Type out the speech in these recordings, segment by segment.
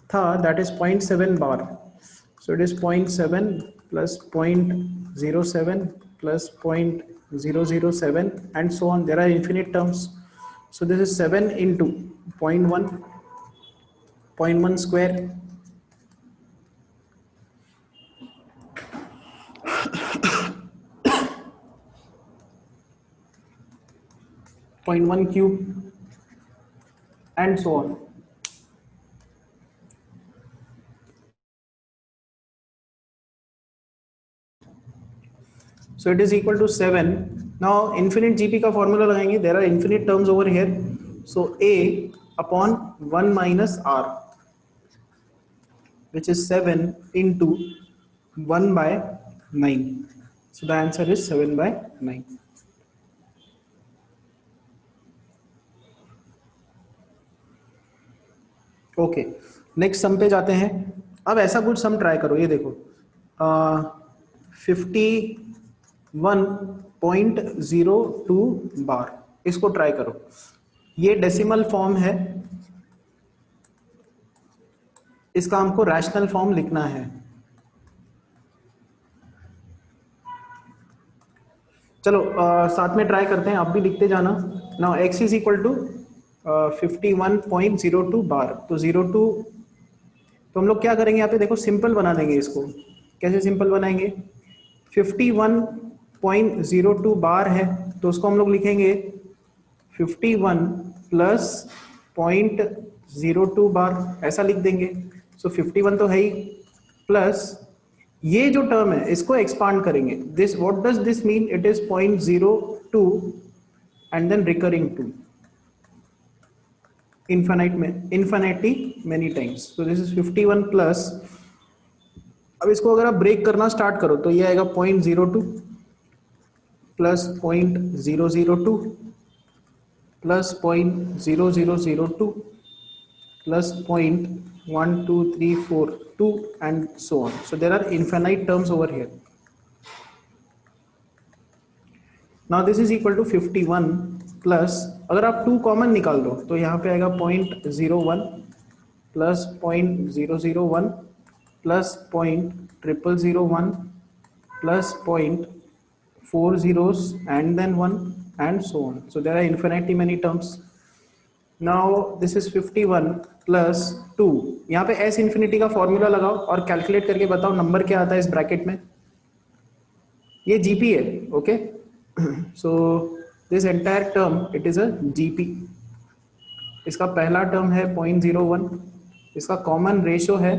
था, that is 0.7 bar. So it is 0.7 plus 0.07 plus 0.007 and so on. There are infinite terms. So this is 7 into 0.1, 0.1 square. Point 1 cube and so on. So it is equal to 7. Now infinite GP का formula लगाएंगे. There are infinite terms over here. So A upon 1 minus R, which is 7 into 1 by 9. So the answer is 7 by 9. Okay, next sum पे जाते हैं. अब ऐसा कुछ सम try करो. ये देखो 51.02 बार, इसको ट्राई करो. ये डेसिमल फॉर्म है, इसका हमको रैशनल फॉर्म लिखना है. चलो साथ में ट्राई करते हैं, आप भी लिखते जाना. Now x is equal to 51.02 bar. तो 02, तो हम लोग क्या करेंगे यहाँ पे, देखो सिंपल बना देंगे इसको. कैसे सिंपल बनाएंगे? 51.02 बार है तो उसको हम लोग लिखेंगे 51 प्लस 0.02 बार, ऐसा लिख देंगे. सो 51 तो है ही, प्लस ये जो टर्म है इसको एक्सपांड करेंगे. This, what does this mean? It is 0.02 and then recurring to infinity many times. So this is 51 plus. अब इसको अगर आप ब्रेक करना स्टार्ट करो तो ये आएगा 0.02 plus 0.002 plus 0.0002 plus 0.12342 and so on. So there are infinite terms over here. Now this is equal to 51 plus, अगर आप 2 कॉमन निकाल दो तो यहाँ पे आएगा 0.01 plus 0.001 plus 0.0001 plus 0.4 zeros and then 1 and so on. So there are infinitely many terms. Now this is 51 plus 2. यहाँ पे s इंफिनिटी का फॉर्मूला लगाओ और कैलकुलेट करके बताओ नंबर क्या आता है इस ब्रैकेट में. ये जीपी है. Okay, so this entire term it is a GP. इसका पहला टर्म है 0.01, इसका कॉमन रेशो है.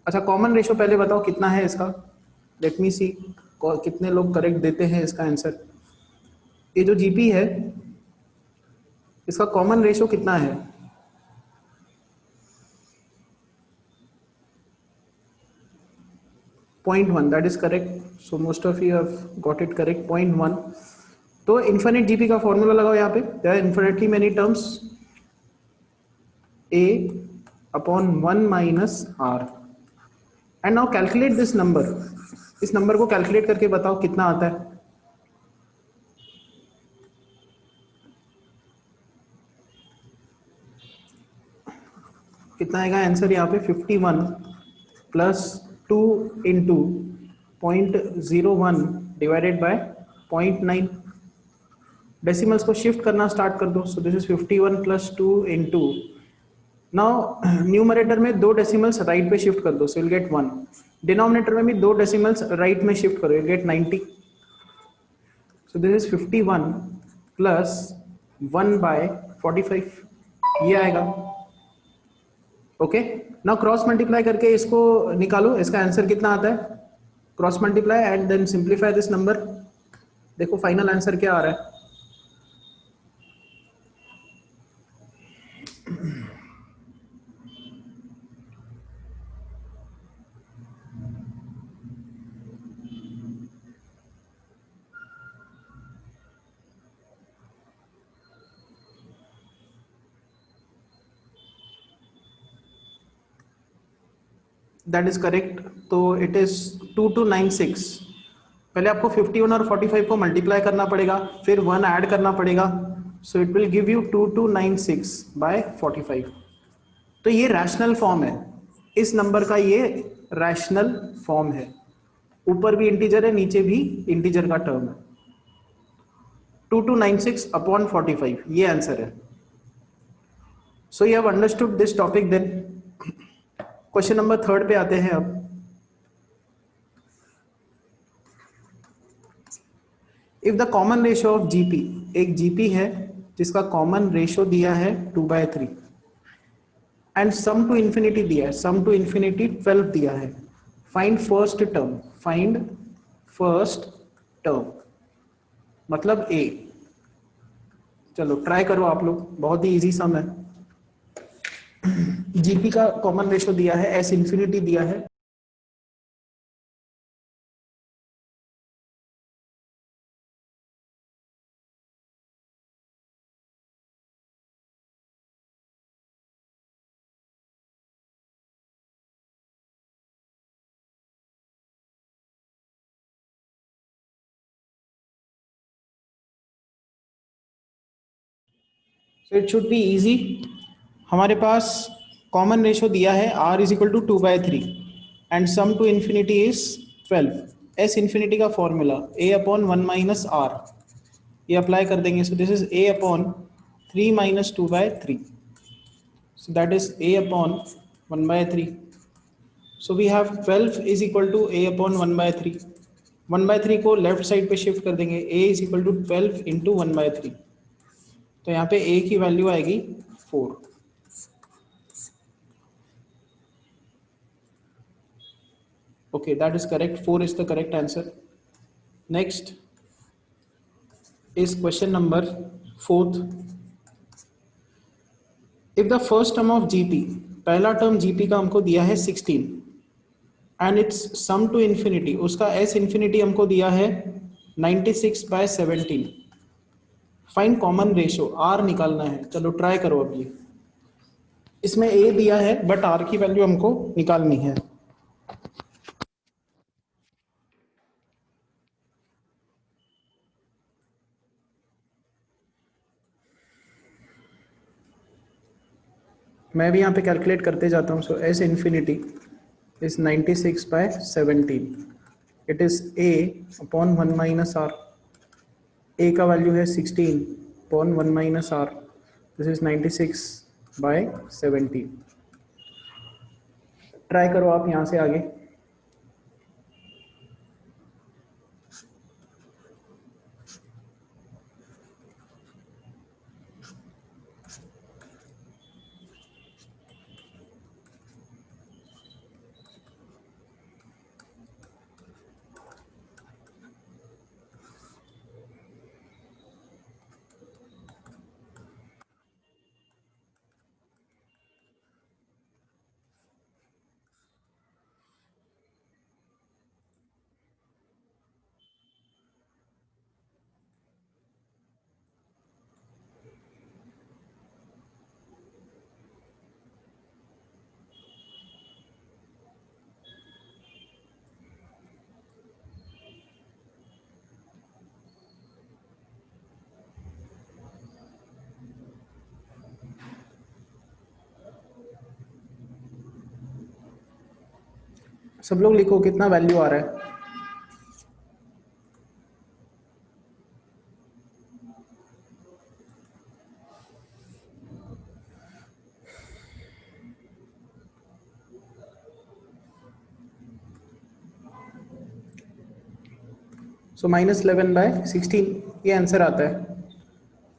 अच्छा, कॉमन रेशो पहले बताओ कितना है इसका. लेट मी सी कितने लोग करेक्ट देते हैं इसका आंसर. ये जो जीपी है इसका कॉमन रेशो कितना है? .1. That is correct. So most of you have got it correct. 0.1. तो इन्फिनिट जीपी का फॉर्मूला लगाओ यहाँ पे. There are infinitely many terms. a upon 1 minus r. And now calculate this number. इस नंबर को calculate करके बताओ कितना आता है. कितना आएगा आंसर यहाँ पे? 51 plus 2 into 0.01 divided by 0.9. Decimals को शिफ्ट करना स्टार्ट कर दो. सो this is 51 plus 2 into, now numerator में 2 डेसिमल्स राइट पे शिफ्ट कर दो, सो विल गेट 1. डिनोमिनेटर में भी 2 डेसिमल्स राइट में शिफ्ट करो, will get 90. So this is 51 plus 1 by 45, ये आएगा. ओके, नाउ क्रॉस मल्टीप्लाई करके इसको निकालो, इसका आंसर कितना आता है. Cross multiply and then simplify this number. देखो फाइनल आंसर क्या आ रहा है. That is correct. तो इट इज 2296. पहले आपको 51 और 45 को मल्टीप्लाई करना पड़ेगा, फिर 1 ऐड करना पड़ेगा. So it will give you 2296 by 45. तो ये रैशनल फॉर्म है, इस नंबर का ये रैशनल फॉर्म है, ऊपर भी इंटीजर है नीचे भी इंटीजर का टर्म है। 2296/45 ये आंसर है। So you have understood this topic then. Question number 3 पे आते हैं अब। If the common ratio of GP, एक जीपी है जिसका कॉमन रेशियो दिया है 2/3 एंड सम टू इन्फिनिटी दिया है, सम टू इन्फिनिटी 12 दिया है। Find first term, find first term मतलब ए। चलो ट्राई करो आप लोग, बहुत ही इजी सम है। जीपी का कॉमन रेशियो दिया है, एस इन्फिनिटी दिया है, so it should be easy। हमारे पास कॉमन रेशियो दिया है r is equal to 2/3 and sum to infinity is 12। S infinity का formula a upon 1 minus r, ये अप्लाई कर देंगे। So this is a upon 3 minus 2/3, so that is a upon 1/3। so we have 12 is equal to a upon 1/3। 1/3 को left side पे shift कर देंगे, a is equal to 12 into 1/3। तो यहाँ पे a की वैल्यू आएगी 4। okay, that is correct, 4 is the correct answer। next is question number 4th। if the first term of gp, पहला टर्म gp का हमको दिया है 16 and it's sum to infinity, उसका एस इन्फिनिटी हमको दिया है 96/17। फाइंड कॉमन रेशियो, आर निकालना है। चलो ट्राई करो। अब ये इसमें ए दिया है बट आर की वैल्यू हमको निकालनी है। मैं भी यहाँ पे कैलकुलेट करते जाता हूँ। So S infinity is 96/17, it is a upon 1 minus r. A का वैल्यू है 16 upon 1 minus r, this is 96/17। Try करो आप यहाँ से आगे। सब लोग लिखो कितना वैल्यू आ रहा है। सो -11/16 ये आंसर आता है।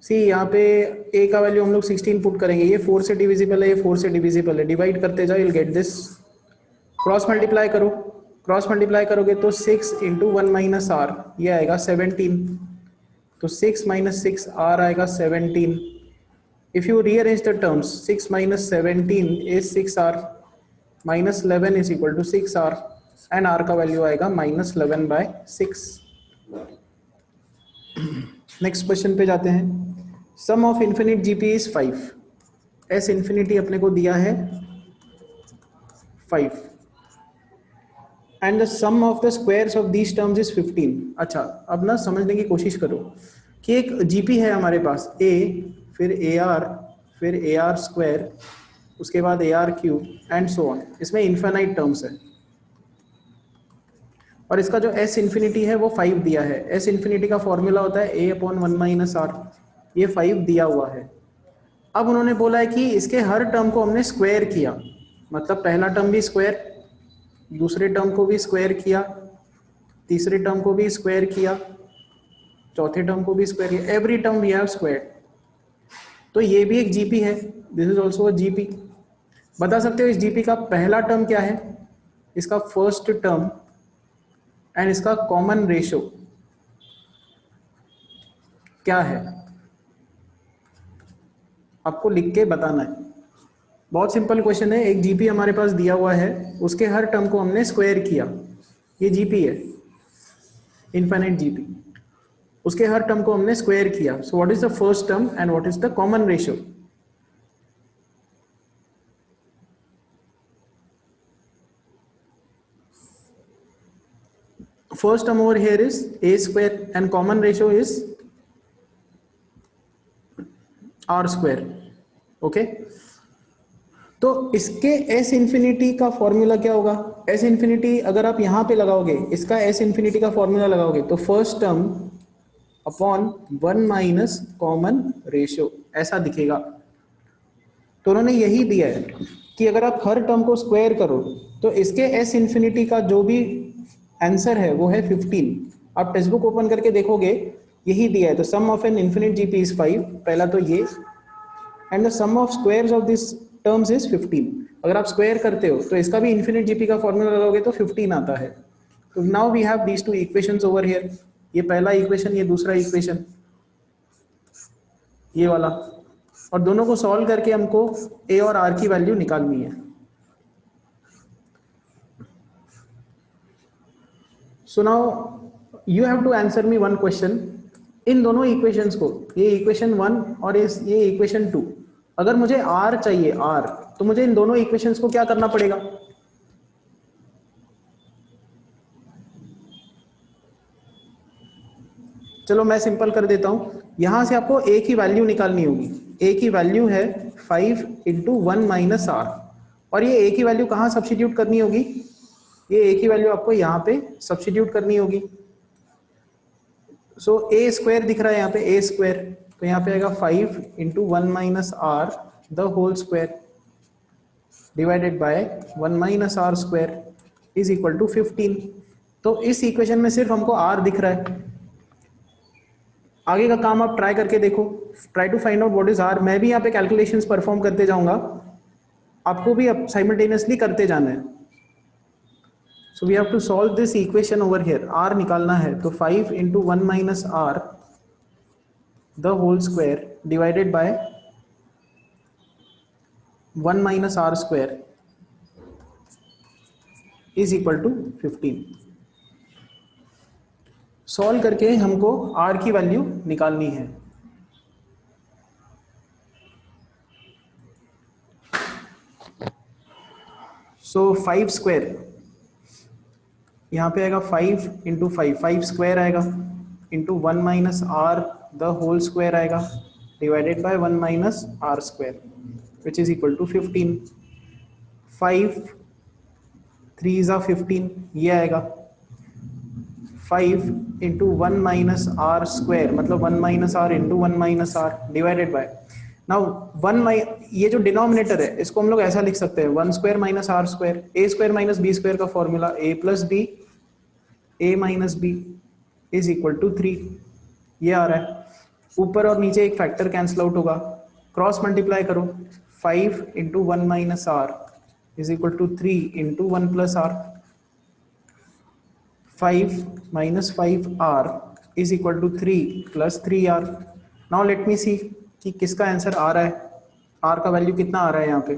सी यहाँ पे ए का वैल्यू हम लोग 16 पुट करेंगे, ये 4 से डिविजिबल है, ये 4 से डिविजिबल है, डिवाइड करते जाओ, you'll get this। Cross multiply करो, क्रॉस मल्टीप्लाई करोगे तो 6 इंटू 1 माइनस आर, ये आएगा 17। तो 6 माइनस 6 आर आएगा 17। If you rearrange the terms, 6 minus 17 is 6r, minus 11 is equal to 6r and r का वैल्यू आएगा -11/6। नेक्स्ट क्वेश्चन पे जाते हैं। Sum of infinite GP is 5। S infinity अपने को दिया है 5 and the sum of the squares of these terms is 15। अच्छा, अब ना समझने की कोशिश करो कि एक जीपी है हमारे पास, ए फिर ए आर फिर ए आर स्क्वायर, उसके बाद AR³ एंड सो ऑन। इसमें इन्फिनाइट टर्म्स है और इसका जो S इन्फिनिटी है वो 5 दिया है। S इन्फिनिटी का फॉर्मूला होता है A/1 - R, ये 5 दिया हुआ है। अब उन्होंने बोला है कि इसके हर टर्म को हमने स्क्वायर किया, मतलब पहला टर्म भी स्क्वायर, दूसरे टर्म को भी स्क्वायर किया, तीसरे टर्म को भी स्क्वायर किया, चौथे टर्म को भी स्क्वायर किया, every term we have square. तो ये भी एक जीपी है, this is also a GP. बता सकते हो इस जीपी का पहला टर्म क्या है, इसका फर्स्ट टर्म एंड इसका कॉमन रेशियो क्या है, आपको लिख के बताना है। बहुत सिंपल क्वेश्चन है। एक जीपी हमारे पास दिया हुआ है, उसके हर टर्म को हमने स्क्वायर किया, ये जीपी है, इनफाइनाइट जीपी। उसके हर टर्म को हमने स्क्वायर किया। So what is the first term and what is the common ratio? First term over here is a square and common ratio is r square. Okay, तो इसके S infinity का formula क्या होगा? S infinity अगर आप यहां पे लगाओगे, इसका S इन्फिनिटी का फॉर्मूला लगाओगे तो first term upon 1 minus common ratio ऐसा दिखेगा। तो उन्होंने यही दिया है कि अगर आप हर टर्म को स्क्वायर करो तो इसके S इन्फिनिटी का जो भी आंसर है वो है 15। आप टेक्स्ट बुक ओपन करके देखोगे, यही दिया है। तो sum of an infinite GP is 5, पहला तो ये, and the sum of squares of this terms is 15। अगर आप स्क्वायर करते हो तो इसका भी इन्फिनिट जीपी का फॉर्मूला लगाओगे तो 15 आता है। तो now we have these two equations over here, ये पहला इक्वेशन, ये दूसरा इक्वेशन, ये वाला, और दोनों को सॉल्व करके हमको ए और आर की वैल्यू निकालनी है। So now you have to answer me one question. इन दोनों इक्वेशंस को, ये इक्वेशन 1 और ये इक्वेशन 2, अगर मुझे आर चाहिए, आर, तो मुझे इन दोनों इक्वेशंस को क्या करना पड़ेगा? चलो मैं सिंपल कर देता हूं, यहां से आपको ए की वैल्यू निकालनी होगी। ए की वैल्यू है 5 × 1 - R, और ये ए की वैल्यू कहां सब्स्टिट्यूट करनी होगी? ये ए की वैल्यू आपको यहाँ पे सब्स्टिट्यूट करनी होगी। सो ए स्क्वायर दिख रहा है यहाँ पे, ए स्क्वायर, तो यहाँ पे आएगा 5 × 1 - R the whole square divided by 1 - R square is equal to 15। तो इस इक्वेशन में सिर्फ हमको R दिख रहा है। आगे का काम आप ट्राई करके देखो, try to find out what is R। मैं भी यहाँ पे कैलकुलेशंस परफॉर्म करते जाऊंगा, आपको भी साइमल्टेनियसली करते जाना है। So we have to solve this equation over here. R निकालना है, तो 5 × 1 - R the whole square divided by 1 - R square is equal to 15। Solve करके हमको R की वैल्यू निकालनी है। सो 5 स्क्वायर, यहाँ पे आएगा 5 × 5, 5 स्क्वायर आएगा, into 1 - R the whole square आएगा, divided by 1 - R square which is equal to 15। 5 3 × 15, ये आएगा 5 × 1 - R स्क्वायर, मतलब 1 - R × 1 - R divided by, now ये जो डिनोमिनेटर है इसको हम लोग ऐसा लिख सकते हैं 1 square - R square, a square - b square का formula a + b, a - b is equal to 3, ये आ रहा है। ऊपर और नीचे एक फैक्टर कैंसिल आउट होगा, क्रॉस मल्टीप्लाई करो, 5 × 1 - R is equal to 3 × 1 + R, 5 - 5R is equal to 3 + 3R। Now let me see कि किसका आंसर आ रहा है, R का वैल्यू कितना आ रहा है यहाँ पे।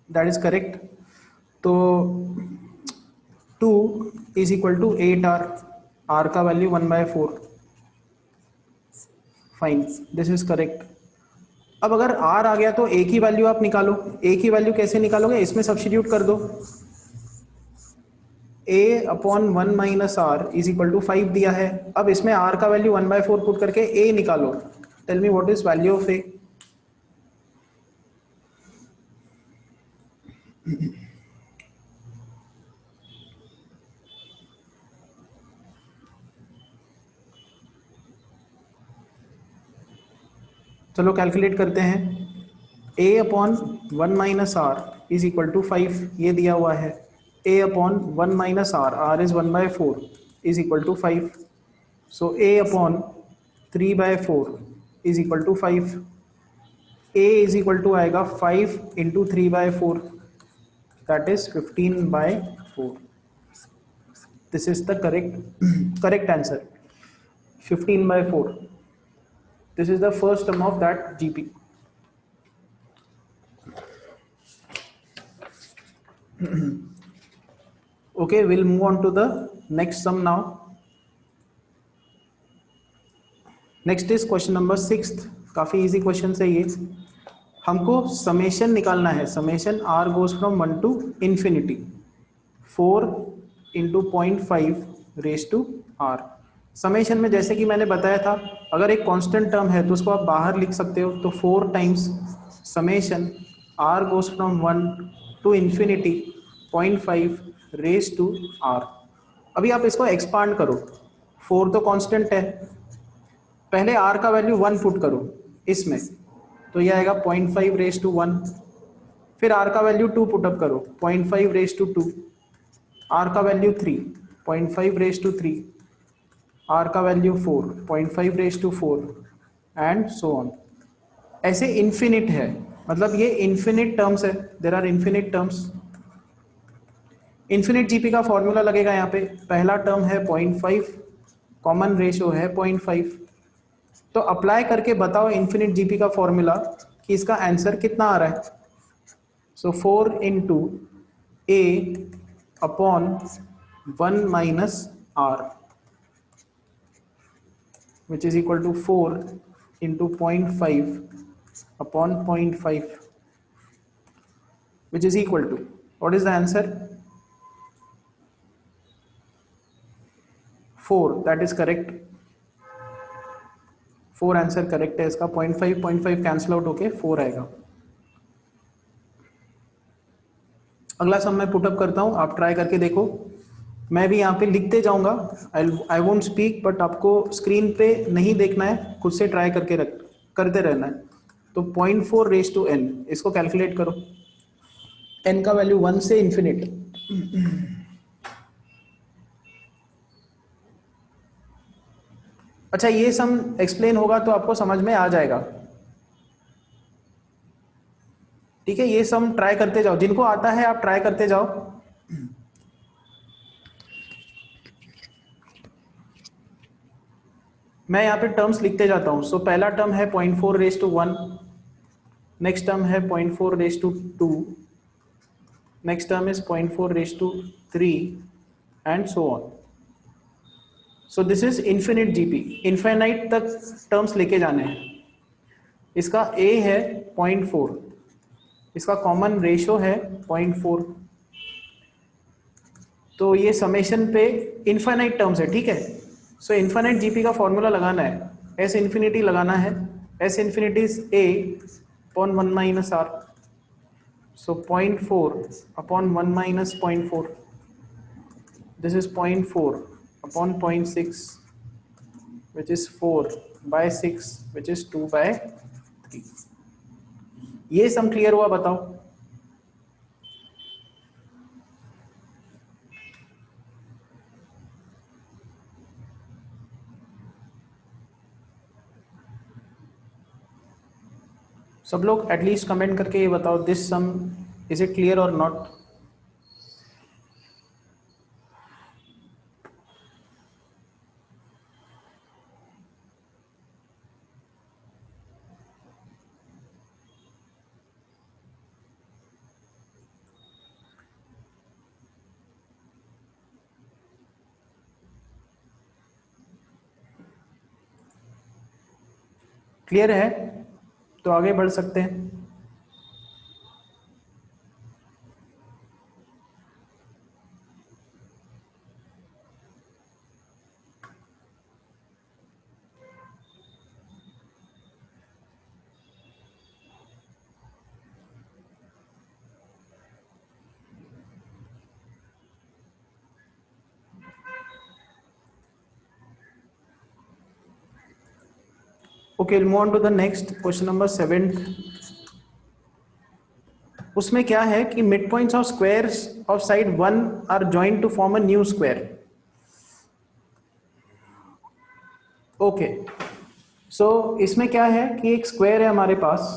That is correct. तो 2 is equal to 8R, R का value 1/4, fine, this is correct. अब अगर r आ गया तो a की वैल्यू आप निकालो। a की वैल्यू कैसे निकालोगे, इसमें सब्स्टिट्यूट कर दो। a upon 1 - r is equal to 5 दिया है। अब इसमें r का वैल्यू 1/4 पुट करके a निकालो। Tell me what is value of a। चलो कैलकुलेट करते हैं। a upon 1 - r is equal to 5 ये दिया हुआ है। a upon 1 - r, r is 1/4 is equal to 5। So a upon 3/4 is equal to 5। a is equal to आएगा 5 into 3/4, that is 15/4। This is the correct answer, 15/4। This is the first term of that GP। Okay, we'll move on to the next sum now. Next is question number 6। काफी easy question है ये। हमको summation निकालना है। Summation r goes from 1 to infinity 4 into 0.5 raise to r। Summation में जैसे कि मैंने बताया था, अगर एक कांस्टेंट टर्म है तो उसको आप बाहर लिख सकते हो। तो 4 times summation r goes from 1 to infinity 0.5 raise to r। अभी आप इसको एक्सपांड करो। 4 तो कांस्टेंट है, पहले r का वैल्यू 1 पुट करो इसमें, तो ये आएगा 0.5 रेज टू 1। फिर r का वैल्यू 2 पुट अप करो, 0.5 रेज टू 2। r का वैल्यू 3, 0.5 रेज टू 3। r का value 4, 0.5 raise to 4 and so on. ऐसे इन्फिनिट है, मतलब ये इन्फिनिट टर्म्स है। There are infinite terms. Infinite GP का फॉर्मूला लगेगा यहाँ पे। पहला टर्म है 0.5, कॉमन रेशियो है 0.5। तो अप्लाई करके बताओ इन्फिनिट जीपी का फॉर्मूला कि इसका आंसर कितना आ रहा है। So 4 into a upon 1 minus r which is equal to 4 into 0.5 upon 0.5 which is equal to, what is the answer? 4। That is correct. 4 answer correct है इसका। 0.5 कैंसिल आउट होके 4 आएगा। अगला सम मैं पुटअप करता हूँ, आप ट्राई करके देखो। मैं भी यहाँ पे लिखते जाऊंगा। आई वोंट स्पीक, बट आपको स्क्रीन पे नहीं देखना है, खुद से ट्राई करते रहना है। तो 0.4 रेज टू n, इसको कैलकुलेट करो। n का वैल्यू 1 से इंफिनिट। अच्छा, ये सम एक्सप्लेन होगा तो आपको समझ में आ जाएगा। ठीक है, ये सम ट्राई करते जाओ, जिनको आता है आप ट्राई करते जाओ। मैं यहाँ पे टर्म्स लिखते जाता हूँ। सो पहला टर्म है 0.4 रेज टू 1, नेक्स्ट टर्म है 0.4 raise to 2, next term is 0.4 raise to 3 and so on. So this is infinite GP. Infinite तक टर्म्स लेके जाने हैं। इसका a है 0.4, इसका कॉमन रेशियो है 0.4। तो ये समेशन पे इनफाइनाइट टर्म्स है, ठीक है। सो इनफाइनाइट जीपी का फॉर्मूला लगाना है, एस इन्फिनिटी लगाना है। S infinity is a upon 1 minus r। So 0.4 upon 1 minus 0.4, this is 0.4 upon 0.6 which is 4/6 which is 2/3। ये सम क्लियर हुआ? बताओ। सब लोग एटलीस्ट कमेंट करके ये बताओ, this sum is it clear और नॉट? क्लियर है? तो आगे बढ़ सकते हैं। Okay, move on to the next question number 7। उसमें क्या है कि mid points of squares of side 1 are joint to form a new square. Okay, so इसमें क्या है कि एक स्क्वायर है हमारे पास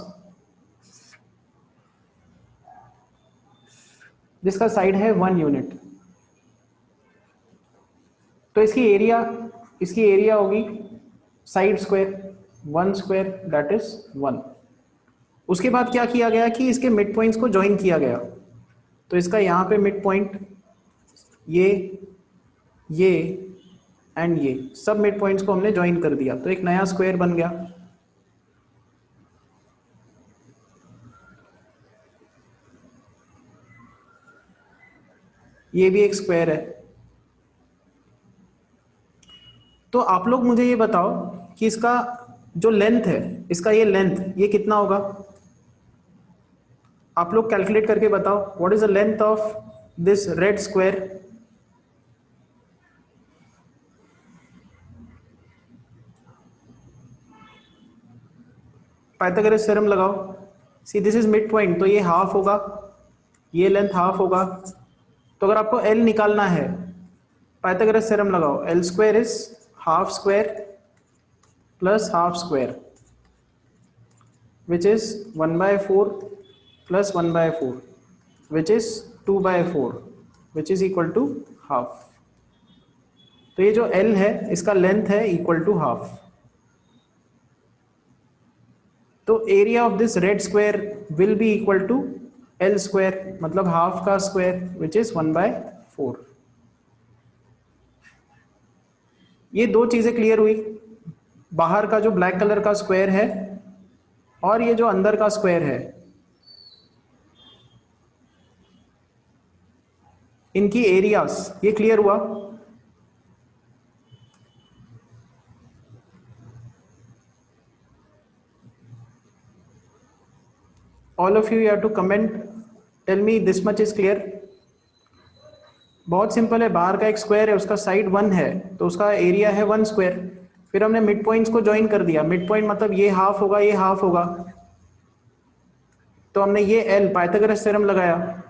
जिसका साइड है 1 यूनिट। तो इसकी एरिया होगी side square 1 square that is 1। उसके बाद क्या किया गया कि इसके मिड पॉइंट्स को ज्वाइन किया गया। तो इसका यहाँ पे मिड पॉइंट ये एंड ये सब मिड पॉइंट्स को हमने ज्वाइन कर दिया, तो एक नया स्क्वायर बन गया। ये भी एक स्क्वायर है। तो आप लोग मुझे ये बताओ कि इसका जो लेंथ है, इसका ये लेंथ ये कितना होगा। आप लोग कैलकुलेट करके बताओ what is the length of this red square. Pythagoras theorem लगाओ। See this is mid point, तो ये हाफ होगा, ये लेंथ हाफ होगा। तो अगर आपको एल निकालना है, पाइथागोरस थ्योरम लगाओ। L square is half square plus half square which is 1/4 plus 1/4 which is 2/4 which is equal to half. तो ये जो L है इसका लेंथ है इक्वल टू हाफ। तो area of this red square will be equal to L square, मतलब half का square which is 1/4। ये दो चीजें क्लियर हुई, बाहर का जो ब्लैक कलर का स्क्वायर है और ये जो अंदर का स्क्वायर है, इनकी एरियाज ये क्लियर हुआ। All of you have to comment, tell me this much is clear. बहुत सिंपल है, बाहर का एक स्क्वायर है उसका साइड 1 है तो उसका एरिया है 1 स्क्वायर। फिर हमने मिड पॉइंट्स को ज्वाइन कर दिया। मिड पॉइंट मतलब ये हाफ होगा, ये हाफ होगा। तो हमने ये एल पाइथागोरस थ्योरम लगाया।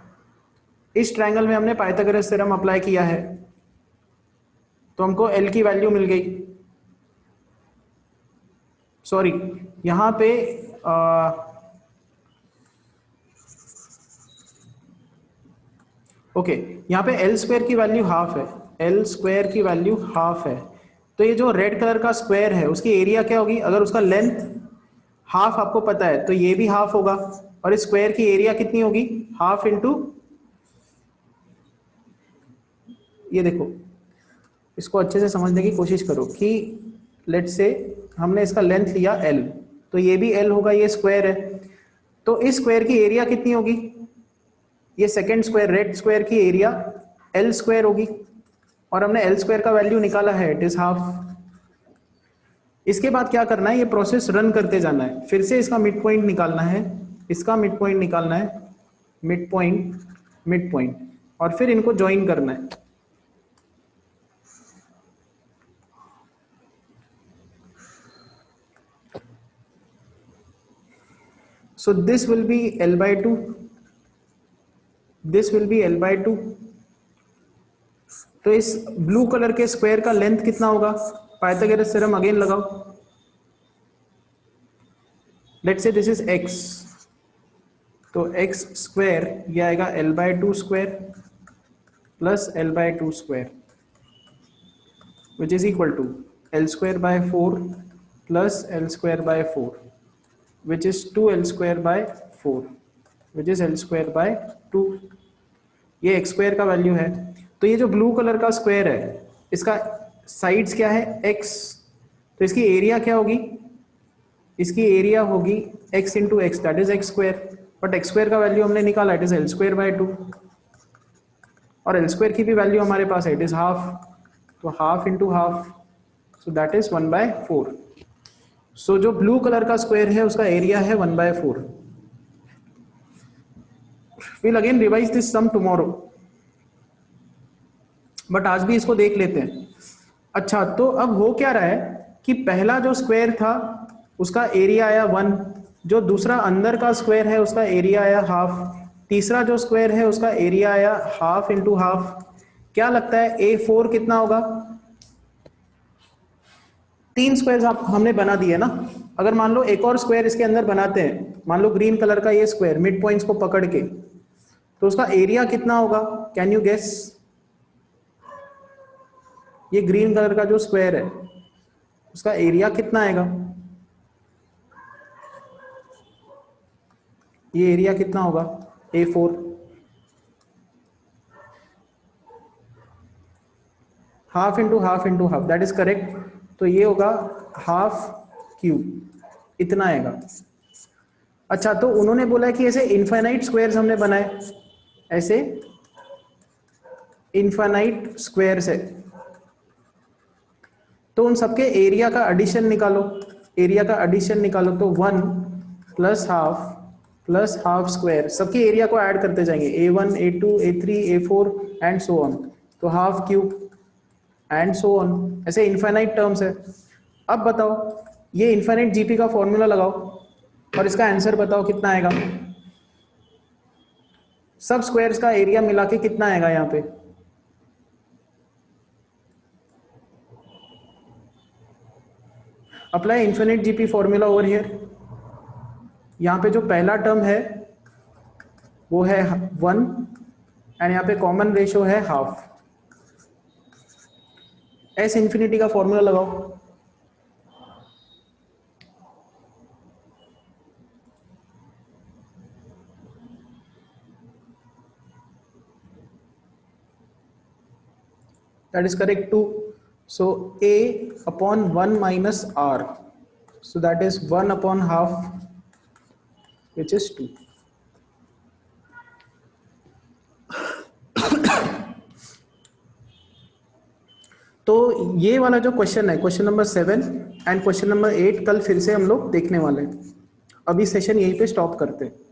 इस ट्रायंगल में हमने पाइथागोरस थ्योरम अप्लाई किया है तो हमको एल की वैल्यू मिल गई। सॉरी, यहां पे ओके, यहाँ पे एल स्क्वायर की वैल्यू हाफ है। एल स्क्वायर की वैल्यू हाफ है। तो ये जो रेड कलर का स्क्वायर है उसकी एरिया क्या होगी। अगर उसका लेंथ हाफ आपको पता है तो ये भी हाफ होगा, और इस स्क्वायर की एरिया कितनी होगी, हाफ इंटू, ये देखो इसको अच्छे से समझने की कोशिश करो कि लेट्स से हमने इसका लेंथ लिया एल, तो ये भी एल होगा, ये स्क्वायर है। तो इस स्क्वायर की एरिया कितनी होगी, ये सेकेंड स्क्वायर रेड स्क्वायर की एरिया एल स्क्वायर होगी, और हमने एल स्क्वायर का वैल्यू निकाला है, इट इज हाफ। इसके बाद क्या करना है, ये प्रोसेस रन करते जाना है। फिर से इसका मिड पॉइंट निकालना है, इसका मिड पॉइंट निकालना है, मिड पॉइंट, और फिर इनको ज्वाइन करना है। So this will be L/2, this will be L/2। तो इस ब्लू कलर के स्क्वायर का लेंथ कितना होगा, पाइथागोरस थ्योरम अगेन लगाओ। Let's say this is x, तो x स्क्वायर ये आएगा L/2 square plus L/2 square which is equal to L square by 4 plus L square by 4 which is 2L square by 4 which is L square by 2। ये x square का value है। तो ये जो blue colour का square है इसका sides क्या है x, तो इसकी एरिया क्या होगी, इसकी एरिया होगी x into x, that is x square, but x square का वैल्यू हमने निकाला, it is L square by 2, और एल स्क्वायर की भी वैल्यू हमारे पास है, इट इज हाफ, तो half into half, so that is 1/4। सो जो ब्लू कलर का स्क्वायर है उसका एरिया है 1/4। Will again revise this sum tomorrow, but आज भी इसको देख लेते हैं। अच्छा, तो अब हो क्या रहा है कि पहला जो स्क्वायर था उसका एरिया आया 1, जो दूसरा अंदर का स्क्वायर है उसका एरिया आया हाफ, तीसरा जो स्क्वायर है उसका एरिया आया हाफ इंटू हाफ। क्या लगता है A4 कितना होगा? 3 स्क्वायर हमने बना दिए ना। अगर मान लो एक और स्क्वायर इसके अंदर बनाते हैं, मान लो ग्रीन कलर का ये स्क्वायर मिड पॉइंट्स को पकड़ के, तो उसका एरिया कितना होगा? Can you guess? ये ग्रीन कलर का जो स्क्वायर है उसका एरिया कितना आएगा? ये एरिया कितना होगा? A4 half into half into half, that is correct. तो ये होगा हाफ क्यूब, इतना आएगा। अच्छा, तो उन्होंने बोला कि ऐसे इनफाइनाइट स्क्वायर्स हमने बनाए, ऐसे इनफाइनाइट स्क्वायर्स है, तो उन सबके एरिया का एडिशन निकालो। एरिया का एडिशन निकालो तो 1 प्लस हाफ स्क्वायर, सबके एरिया को ऐड करते जाएंगे, A1 A2 A3 A4 and so on, तो half cube and so on, ऐसे इनफाइनाइट टर्म्स है। अब बताओ, ये इनफाइनाइट जीपी का फॉर्मूला लगाओ और इसका आंसर बताओ कितना आएगा। सब स्क्वायर्स का एरिया मिला के कितना आएगा यहाँ पे? Apply infinite GP formula over here. यहाँ पे जो पहला टर्म है वो है 1 एंड यहाँ पे कॉमन रेशियो है हाफ। एस इन्फिनिटी का फॉर्मूला लगाओ। That is correct too. So A upon 1 minus R. So that is 1 upon half, which is 2. तो ये वाला जो क्वेश्चन है, question number 7 and question number 8 कल फिर से हम लोग देखने वाले हैं। अभी सेशन यहीं पे स्टॉप करते हैं।